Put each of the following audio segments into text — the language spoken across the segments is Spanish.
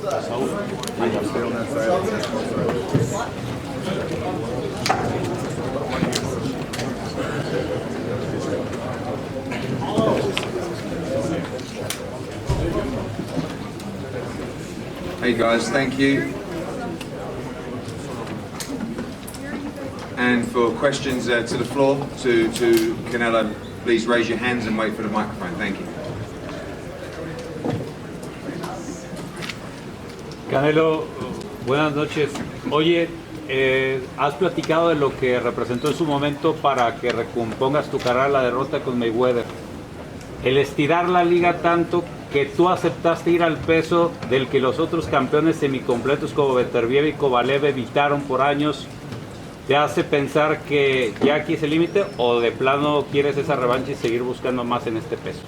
Saúl. Hey guys, thank you. And for questions to the floor, to Canelo, please raise your hands and wait for the microphone. Thank you. Canelo, buenas noches. Oye, has platicado de lo que representó en su momento para que recompongas tu carrera la derrota con Mayweather. El estirar la liga tanto que tú aceptaste ir al peso del que los otros campeones semicompletos como Dmitry y Kovalev evitaron por años, ¿te hace pensar que ya aquí es el límite o de plano quieres esa revancha y seguir buscando más en este peso?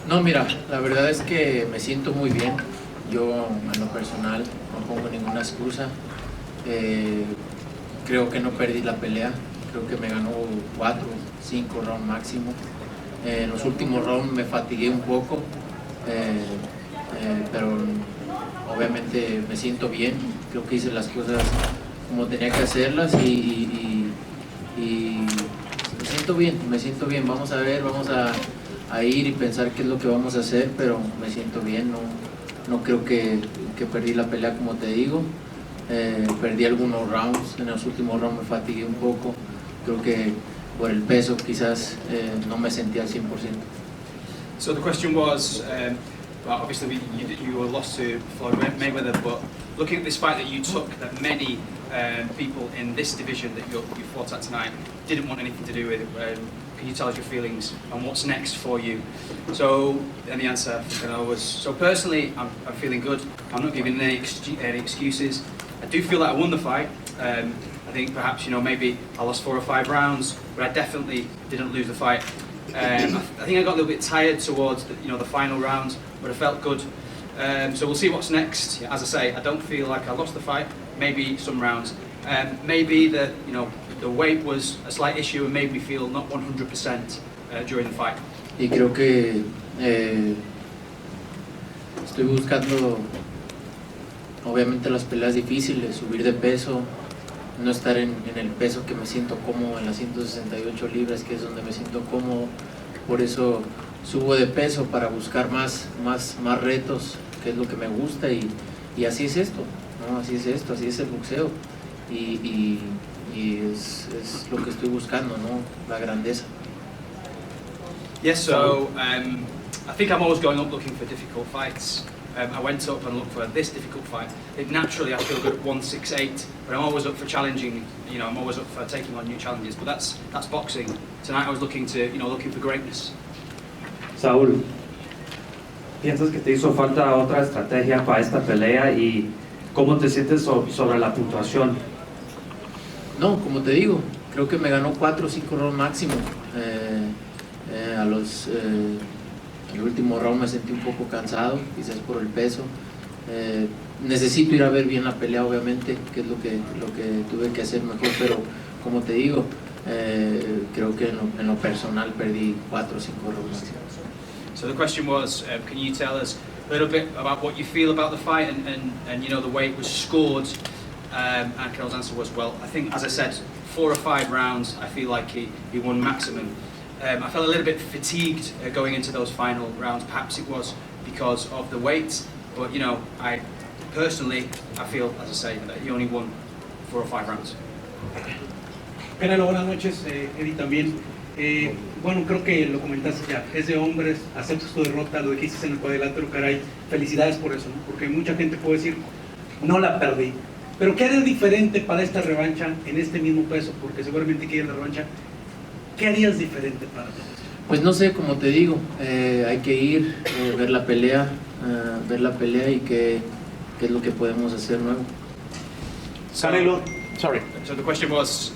No, mira, la verdad es que me siento muy bien. Yo, en lo personal, no pongo ninguna excusa. Creo que no perdí la pelea. Creo que me ganó 4, 5 rounds máximo. En los últimos rounds me fatigué un poco, pero obviamente me siento bien. Creo que hice las cosas como tenía que hacerlas y me siento bien. Vamos a ver, vamos a ir y pensar qué es lo que vamos a hacer, pero me siento bien. No creo que perdí la pelea, como te digo. Perdí algunos rounds, en los últimos rounds me fatigué un poco. Creo que por el peso quizás no me sentía al 100%. So the question was, well, obviously you were lost to Floyd Mayweather, but looking at this fight that you took, that many people in this division that you fought at tonight didn't want anything to do with, can you tell us your feelings and what's next for you? So, and the answer was, so personally, I'm feeling good. I'm not giving any excuses. I do feel that I won the fight. I think perhaps, maybe I lost 4 or 5 rounds, but I definitely didn't lose the fight. I think I got a little bit tired towards the final round, but I felt good. So we'll see what's next. As I say, I don't feel like I lost the fight. Maybe some rounds. Maybe the weight was a slight issue and made me feel not 100% during the fight. Y creo que estoy buscando, obviamente, las peleas difíciles, subir de peso, no estar en el peso que me siento cómodo, en las 168 libras, que es donde me siento cómodo. Por eso subo de peso, para buscar más retos, que es lo que me gusta, y así es esto, ¿no? Así es esto, así es el boxeo, y es lo que estoy buscando, ¿no? La grandeza. Yes, so I think I'm always going up looking for difficult fights. I went up and looked for this difficult fight. Naturally, I feel good at 168, but I'm always up for challenging. I'm always up for taking on new challenges. But that's boxing. Tonight, I was looking for greatness. Saúl, ¿piensas que te hizo falta otra estrategia para esta pelea y cómo te sientes sobre la puntuación? No, como te digo, creo que me ganó 4 o 5 rounds máximo. El último round me sentí un poco cansado, quizás por el peso. Necesito ir a ver bien la pelea, obviamente, que es lo que tuve que hacer mejor, pero como te digo, creo que en lo personal perdí 4 o 5 rounds. So the question was, can you tell us a little bit about what you feel about the fight and the way it was scored? And Canelo's answer was, well, I think, as I said, 4 or 5 rounds, I feel like he won maximum. I felt a little bit fatigued going into those final rounds. Perhaps it was because of the weight, but I personally, I feel, as I say, that he only won 4 or 5 rounds. Canelo, buenas noches, Eddie también. Bueno, creo que lo comentaste ya, es de hombres, aceptas tu derrota, lo dijiste en el cuadrilátero, caray, felicidades por eso, ¿no? Porque mucha gente puede decir, no la perdí. Pero ¿qué harías diferente para esta revancha en este mismo peso? Porque seguramente quieres la revancha. ¿Qué harías diferente para ti? Pues no sé, como te digo, hay que ir, ver la pelea y qué es lo que podemos hacer nuevo. Canelo, sorry. So the question was,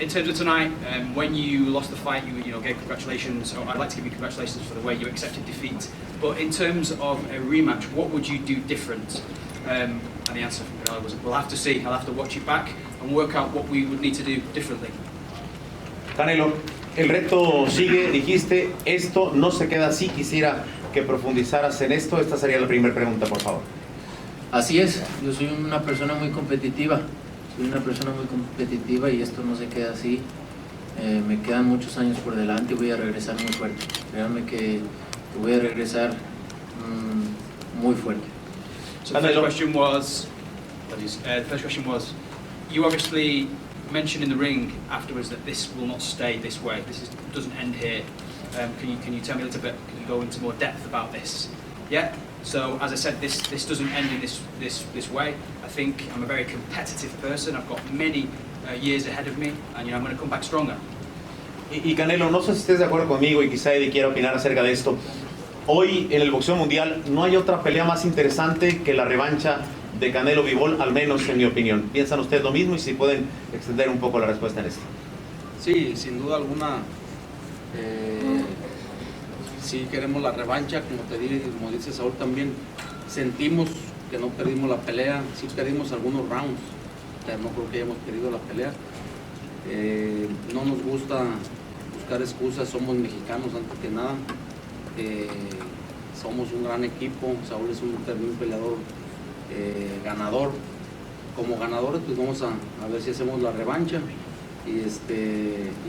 in terms of tonight, when you lost the fight, you gave congratulations. Or I'd like to give you congratulations for the way you accepted defeat. But in terms of a rematch, what would you do different? And the answer from Canelo was, we'll have to see. I'll have to watch it back and work out what we would need to do differently. Canelo, el reto sigue, dijiste, esto no se queda así, quisiera que profundizaras en esto. Esta sería la primera pregunta, por favor. Así es, yo soy una persona muy competitiva, y esto no se queda así. Me quedan muchos años por delante y voy a regresar muy fuerte. Créanme que voy a regresar muy fuerte. So the first question was, you obviously mentioned in the ring afterwards that this will not stay this way. Doesn't end here. Can you tell me a little bit? Can you go into more depth about this? Yeah. So as I said, this doesn't end in this way. I think I'm a very competitive person. I've got many years ahead of me, and I'm going to come back stronger. Y Canelo, no sé si estés de acuerdo conmigo y quizá Eddie quiera opinar acerca de esto. Hoy en el boxeo mundial no hay otra pelea más interesante que la revancha de Canelo Bivol, al menos en mi opinión. ¿Piensan ustedes lo mismo? Y si pueden extender un poco la respuesta en esto. Sí, sin duda alguna, sí queremos la revancha, como dice Saúl también, sentimos que no perdimos la pelea, sí perdimos algunos rounds, pero no creo que hayamos perdido la pelea. No nos gusta buscar excusas, somos mexicanos antes que nada, somos un gran equipo, Saúl es un peleador ganador. Como ganadores pues vamos a ver si hacemos la revancha y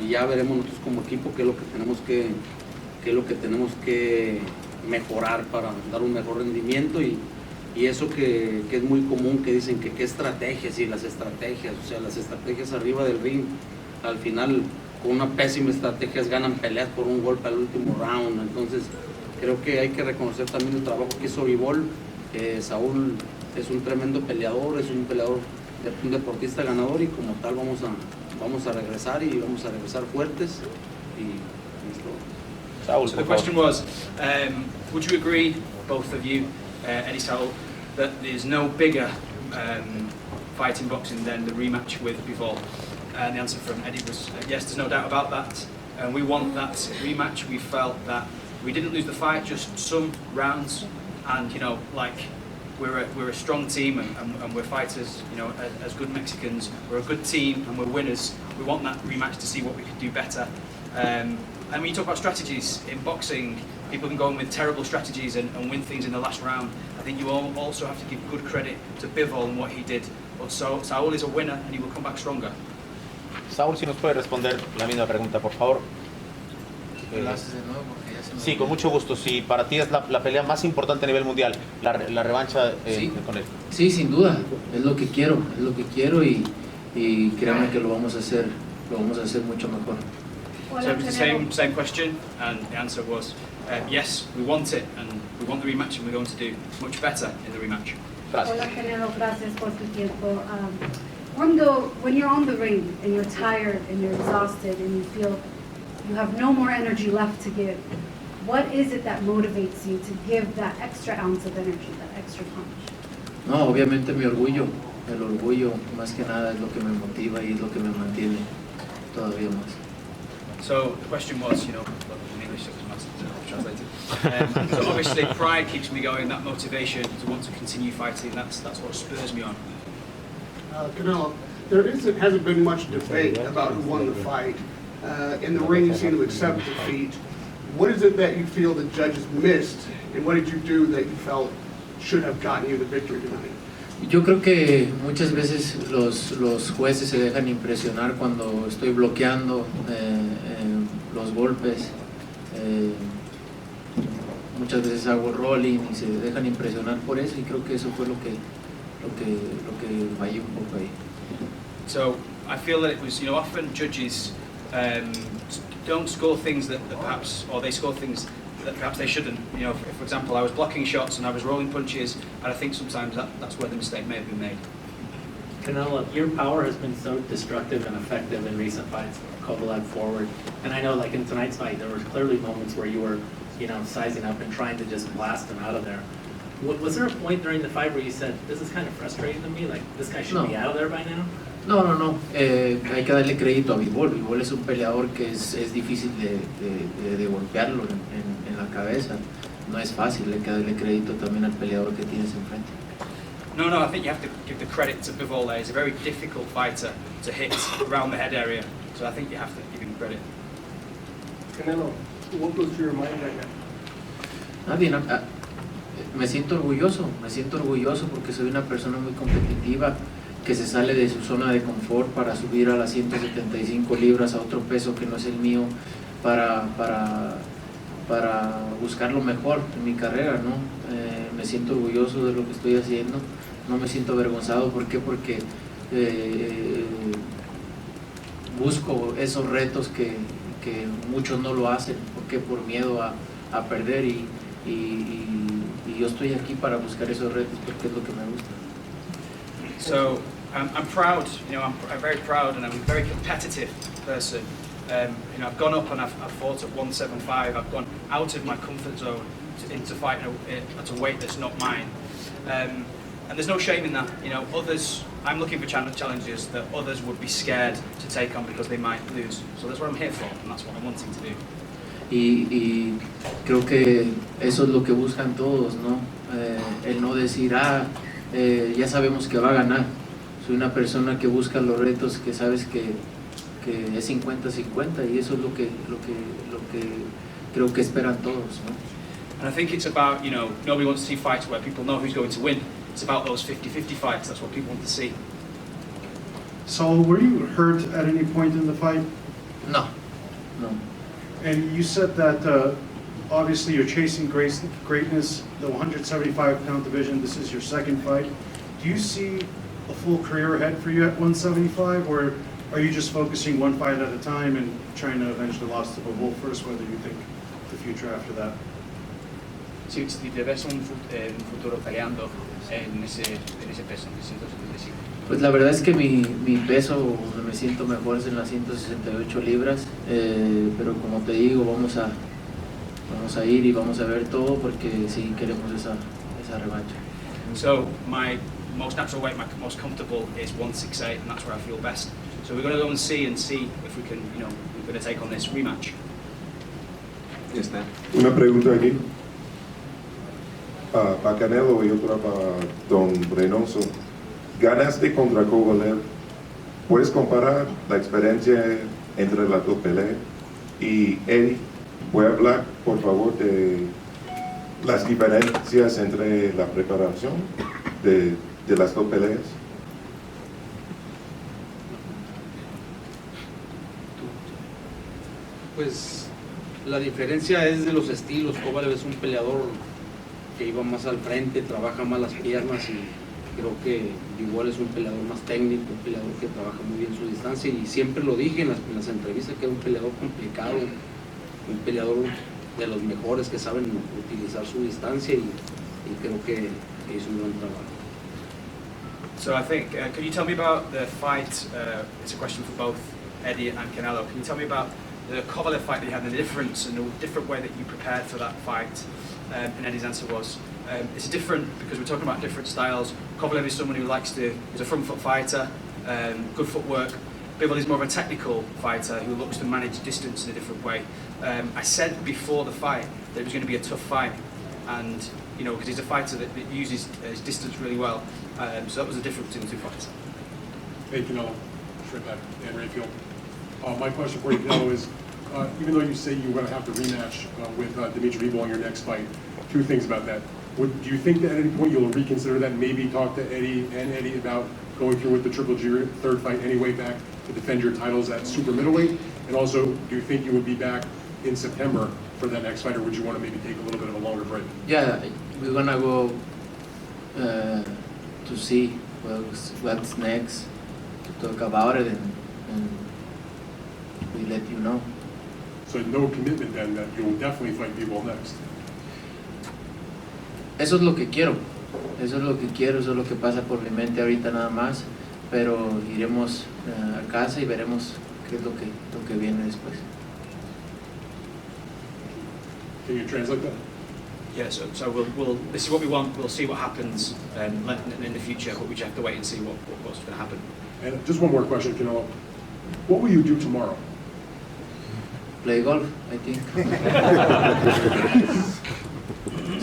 ya veremos nosotros como equipo qué es lo que tenemos que mejorar para dar un mejor rendimiento y eso que es muy común, que dicen que qué estrategias, y las estrategias arriba del ring, al final con una pésima estrategia ganan peleas por un golpe al último round. Entonces creo que hay que reconocer también el trabajo que hizo Bivol. Saúl es un tremendo peleador, es un deportista ganador, y como tal vamos a regresar y vamos a regresar fuertes. Saúl, so the question was, would you agree, both of you, Eddie, Saul, that there's no bigger fight in boxing than the rematch with Bivol? And the answer from Eddie was yes, there's no doubt about that. And we want that rematch. We felt that we didn't lose the fight, just some rounds, and we're a strong team and we're fighters, as good Mexicans. We're a good team and we're winners. We want that rematch to see what we could do better. And when you talk about strategies in boxing, people can go in with terrible strategies and win things in the last round. I think you also have to give good credit to Bivol and what he did. But Saul is a winner and he will come back stronger. Saúl, si nos puede responder la misma pregunta, por favor. Sí, con mucho gusto. Si para ti es la pelea más importante a nivel mundial, la revancha sí, con él. Sí, sin duda, es lo que quiero y créanme que lo vamos a hacer mucho mejor. So same question, and the answer was yes, we want it, and we want the rematch, and we're going to do much better in the rematch. Gracias. Hola Canelo, gracias por tu tiempo. When you're on the ring and you're tired and you're exhausted and you feel you have no more energy left to give, what is it that motivates you to give that extra ounce of energy, that extra punch? No, obviamente mi orgullo, el orgullo más que nada es lo que me motiva y es lo que me mantiene todavía más. So the question was, in English, so it's translated. So obviously pride keeps me going, that motivation to want to continue fighting, that's what spurs me on. Canelo, there hasn't been much debate about who won the fight. In the ring, you seem to accept defeat. What is it that you feel the judges missed, and what did you do that you felt should have gotten you the victory tonight? Yo creo que muchas veces los jueces se dejan impresionar cuando estoy bloqueando los golpes. Muchas veces hago rolling y se dejan impresionar por eso, y creo que eso fue lo que fallé un poco ahí. So I feel that it was, often judges don't score things that perhaps, or they score things that perhaps they shouldn't. For example, I was blocking shots and I was rolling punches, and I think sometimes that's where the mistake may have been made. Canelo, your power has been so destructive and effective in recent fights, Kovalev forward, and I know in tonight's fight there were clearly moments where you were, sizing up and trying to just blast him out of there. Was there a point during the fight where you said, this is kind of frustrating to me, this guy should be out of there by now? No. Hay que darle crédito a Bivol. Bivol es un peleador que es difícil de golpearlo en la cabeza. No es fácil, hay que darle crédito también al peleador que tienes enfrente. No, I think you have to give the credit to Bivol there. He's a very difficult fighter to hit around the head area, so I think you have to give him credit. Canelo, what goes through your mind right now? Nothing. Me siento orgulloso porque soy una persona muy competitiva, que se sale de su zona de confort para subir a las 175 libras, a otro peso que no es el mío, para buscar lo mejor en mi carrera, ¿no? Me siento orgulloso de lo que estoy haciendo, no me siento avergonzado. ¿Por qué? Porque busco esos retos que muchos no lo hacen, porque por miedo a perder, y yo estoy aquí para buscar esos retos porque es lo que me gusta. So I'm proud, I'm very proud, and I'm a very competitive person. I've gone up and I've fought at 175. I've gone out of my comfort zone into fighting at a weight that's not mine. And there's no shame in that. Others, I'm looking for challenges that others would be scared to take on because they might lose. So that's what I'm here for, and that's what I'm wanting to do. Y creo que eso es lo que buscan todos, ¿no? El no decir, ya sabemos que va a ganar. Soy una persona que busca los retos, que sabes que es 50-50, y eso es lo que creo que esperan todos, ¿no? And I think it's about, nobody wants to see fights where people know who's going to win. It's about those 50-50 fights. That's what people want to see. Saul, were you hurt at any point in the fight? No. And you said that obviously you're chasing greatness, the 175-pound division. This is your second fight. Do you see a full career ahead for you at 175, or are you just focusing one fight at a time and trying to avenge the loss to Bivol first, whether you think the future after that? Si te ves un futuro peleando en ese peso, en 175. Pues la verdad es que mi peso donde me siento mejor es en las 168 libras, pero como te digo, vamos a ir y vamos a ver todo porque sí queremos esa revancha. So my most natural weight, my most comfortable is 168, and that's where I feel best. So we're going to go and see if we can, we're going to take on this rematch. Yes, Dan. Una pregunta aquí. Para Canelo y otra para Don Reynoso. Ganaste contra Kovalev. ¿Puedes comparar la experiencia entre las dos peleas? Y Eddie, ¿puede hablar, por favor, de las diferencias entre la preparación de las dos peleas? Pues la diferencia es de los estilos. Kovalev es un peleador que iba más al frente, trabaja más las piernas, y creo que Bivol es un peleador más técnico, un peleador que trabaja muy bien su distancia, y siempre lo dije en las entrevistas que era un peleador complicado, un peleador de los mejores que saben utilizar su distancia, y creo que hizo un buen trabajo. So I think, can you tell me about the fight? It's a question for both Eddie and Canelo. Can you tell me about the Kovalev fight that you had, and the difference and the different way that you prepared for that fight? And Eddie's answer was, it's different because we're talking about different styles. Kovalev is someone who is a front foot fighter, good footwork. Bivol is more of a technical fighter who looks to manage distance in a different way. I said before the fight that it was going to be a tough fight, and because he's a fighter that uses his distance really well. So that was the difference between the two fighters. Hey, Canelo, straight back, Dan Rayfield. My question for you, Canelo, is even though you say you're going to have to rematch with Dmitry Bivol in your next fight, two things about that. Do you think that at any point you'll reconsider that, maybe talk to Eddie about going through with the Triple G third fight anyway back to defend your titles at super middleweight? And also, do you think you would be back in September for that next fight, or would you want to maybe take a little bit of a longer break? Yeah, we're gonna go to see what's next, to talk about it, and we let you know. So no commitment then that you'll definitely fight Bivol next? Eso es lo que quiero, eso es lo que pasa por mi mente ahorita nada más, pero iremos a casa y veremos qué es lo que viene después. Can you translate that? Yeah, so we'll this is what we want. We'll see what happens in the future, but we just have to wait and see what's going to happen. And just one more question, Canelo. What will you do tomorrow? Play golf, I think.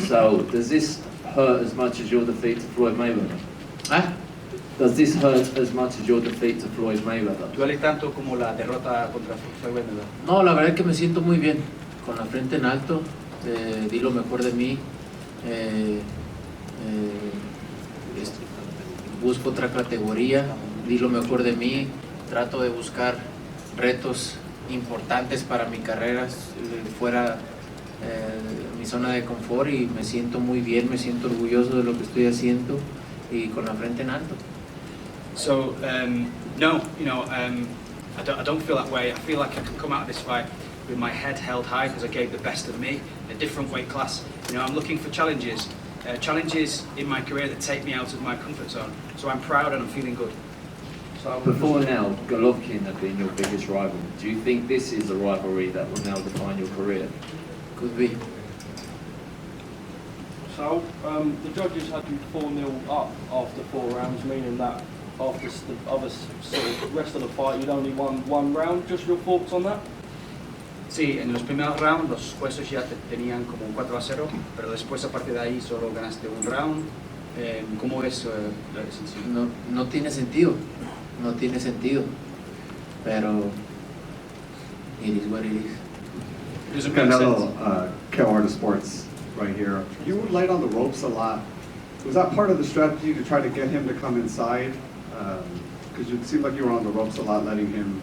So, does this hurt as much as your defeat to Floyd Mayweather? ¿Ah? Does this hurt as much as your defeat to Floyd Mayweather? ¿Duele tanto como la derrota contra Floyd Mayweather? No, la verdad es que me siento muy bien, con la frente en alto, di lo mejor de mí, Busco otra categoría, di lo mejor de mí, trato de buscar retos importantes para mi carrera fuera mi zona de confort y me siento muy bien, me siento orgulloso de lo que estoy haciendo y con la frente en alto. So, no, I don't feel that way. I feel like I can come out of this fight with my head held high because I gave the best of me in a different weight class. I'm looking for challenges in my career that take me out of my comfort zone. So I'm proud and I'm feeling good. Before now, Golovkin had been your biggest rival. Do you think this is a rivalry that will now define your career? Could be. So, the judges had you 4-0 up after 4 rounds, meaning that after the other sort of rest of the fight you'd only won 1 round. Just your thoughts on that? Sí, en los primeros rounds los jueces ya te tenían como un 4-0, pero después a partir de ahí solo ganaste un round. ¿Cómo es la decisión? No tiene sentido, no tiene sentido, pero it is what it is. It doesn't make Canelo, Kel Sports, right here. You were light on the ropes a lot. Was that part of the strategy to try to get him to come inside? Because it seemed like you were on the ropes a lot, letting him,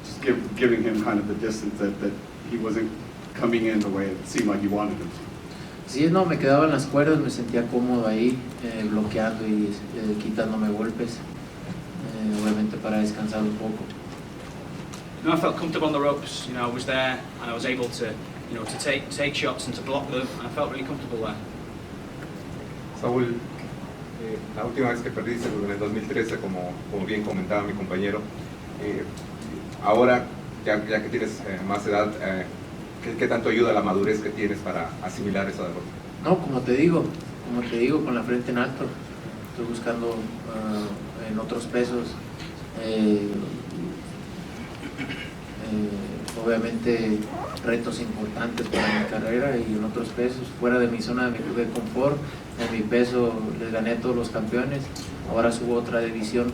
just giving him kind of the distance that he wasn't coming in the way it seemed like you wanted him to. Sí, no, me quedaba en las cuerdas, me sentía cómodo ahí, bloqueando y quitándome golpes, obviamente para descansar un poco. I felt comfortable on the ropes. I was there and I was able to, to take shots and to block them, and I felt really comfortable there. Saúl, la última vez que perdiste en el 2013, como bien comentaba mi compañero, ahora ya que tienes más edad, ¿qué tanto ayuda la madurez que tienes para asimilar esa derrota? No, como te digo, con la frente en alto, estoy buscando en otros pesos, obviamente retos importantes para mi carrera y en otros pesos, fuera de mi zona de confort. En mi peso les gané a todos los campeones, ahora subo a otra división,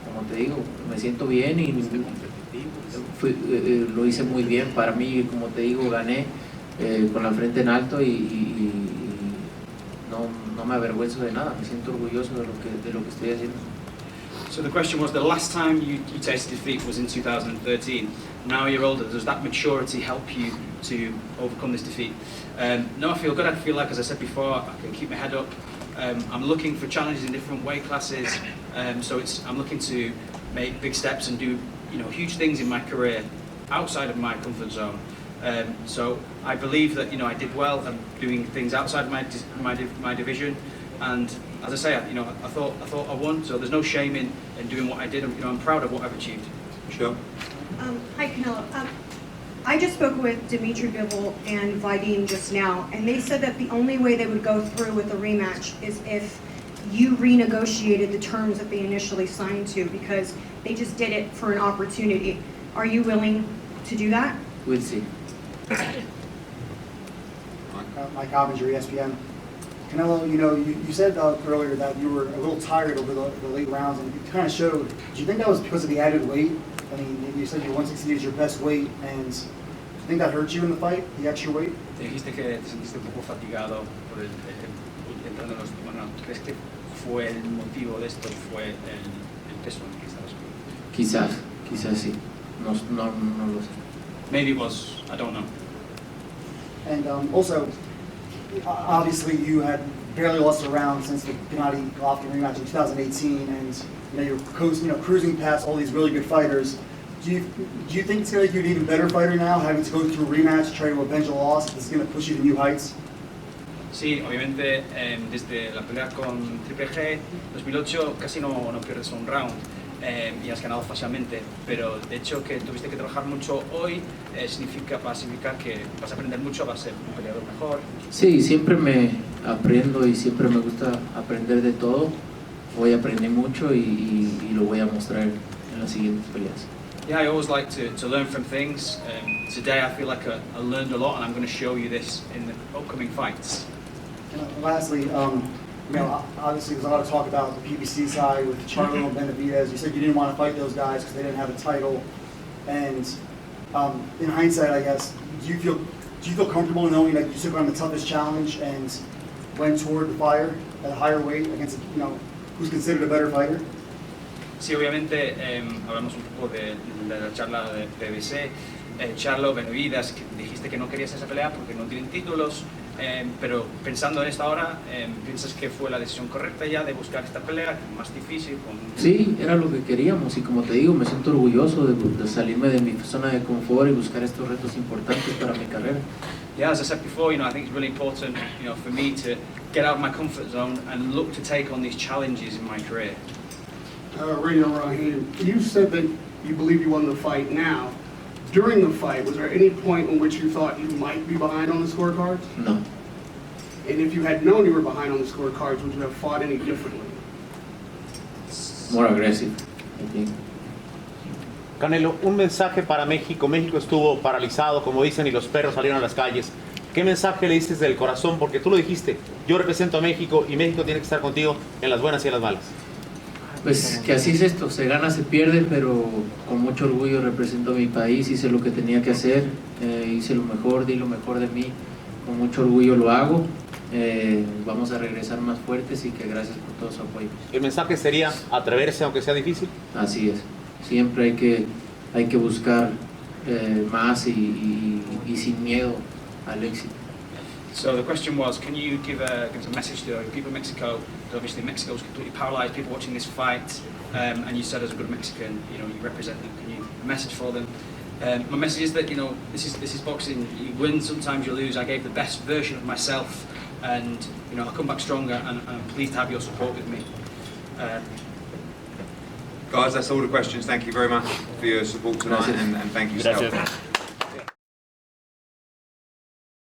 como te digo, me siento bien y lo hice muy bien para mí, como te digo, gané con la frente en alto y no me avergüenzo de nada, me siento orgulloso de lo que estoy haciendo. So the question was, the last time you tasted defeat was in 2013. Now you're older, does that maturity help you to overcome this defeat? No, I feel good. I feel like, as I said before, I can keep my head up. I'm looking for challenges in different weight classes, so I'm looking to make big steps and do huge things in my career outside of my comfort zone. So I believe that I did well and doing things outside my division, and as I say, I thought I won. So there's no shame in doing what I did. I'm proud of what I've achieved. Sure. Hi, Canelo. I just spoke with Dmitry Bivol and Vadim just now, and they said that the only way they would go through with a rematch is if you renegotiated the terms that they initially signed to, because they just did it for an opportunity. Are you willing to do that? We'll see. Mike Coventry, ESPN. Canelo, you said earlier that you were a little tired over the late rounds, and it kind of showed. Do you think that was because of the added weight? I mean, you said your 160 is your best weight, and do you think that hurt you in the fight, the extra weight? Dijiste que te sentiste un poco fatigado por entrando en los... Bueno, ¿crees que fue el motivo de esto? ¿Fue el peso en el que estabas? Quizás sí. No lo sé. Maybe it was. I don't know. And also, obviously, you had barely lost a round since the Gennady Golovkin rematch in 2018, and you're cruising past all these really good fighters. Do you think it's going to make you an even better fighter now, having to go through a rematch, try to avenge a loss? It's going to push you to new heights? Sí, obviamente desde la pelea con Triple G 2008 casi no pierdes un round y has ganado fácilmente, pero de hecho que tuviste que trabajar mucho hoy va a significar que vas a aprender mucho, vas a ser un peleador mejor. Sí, siempre me aprendo y siempre me gusta aprender de todo. Voy a aprender mucho y lo voy a mostrar en las siguientes peleas. Yeah, I always like to learn from things. Today I feel like I learned a lot, and I'm going to show you this in the upcoming fights. And lastly, obviously there's a lot of talk about the PBC side with Charlo and Benavidez. You said you didn't want to fight those guys because they didn't have a title. And in hindsight, I guess, do you feel do you feel comfortable knowing that you took on the toughest challenge and went toward the fire at a higher weight against, who's considered a better fighter? Sí, obviamente hablamos un poco de la charla de PBC. Charlo, Benavides, que dijiste que no querías esa pelea porque no tienen títulos, pero pensando en esta hora, ¿piensas que fue la decisión correcta ya de buscar esta pelea más difícil? Sí, era lo que queríamos y como te digo, me siento orgulloso de salirme de mi zona de confort y buscar estos retos importantes para mi carrera. Yeah, as I said before, I think it's really important, for me to get out of my comfort zone and look to take on these challenges in my career. Radio Rahim, you said that you believe you won the fight now. During the fight, was there any point in which you thought you might be behind on the scorecards? No. And if you had known you were behind on the scorecards, would you have fought any differently? More aggressive, I think. Canelo, un mensaje para México. México estuvo paralizado, como dicen, y los perros salieron a las calles. ¿Qué mensaje le diste del corazón? Porque tú lo dijiste, yo represento a México y México tiene que estar contigo en las buenas y en las malas. Pues que así es esto, se gana, se pierde, pero con mucho orgullo represento a mi país, hice lo que tenía que hacer, hice lo mejor, di lo mejor de mí, con mucho orgullo lo hago, vamos a regresar más fuertes y que gracias por todo su apoyo. ¿El mensaje sería atreverse aunque sea difícil? Así es, siempre hay que buscar más y sin miedo al éxito. So the question was, can you give a message to people in Mexico? Obviously Mexico's completely paralyzed, people watching this fight, and you said as a good Mexican, you represent them. Can you a message for them? My message is that this is boxing. You win sometimes, you lose. I gave the best version of myself, and I'll come back stronger. And I'm pleased to have your support with me. Guys, that's all the questions. Thank you very much for your support tonight, and thank you, Saul.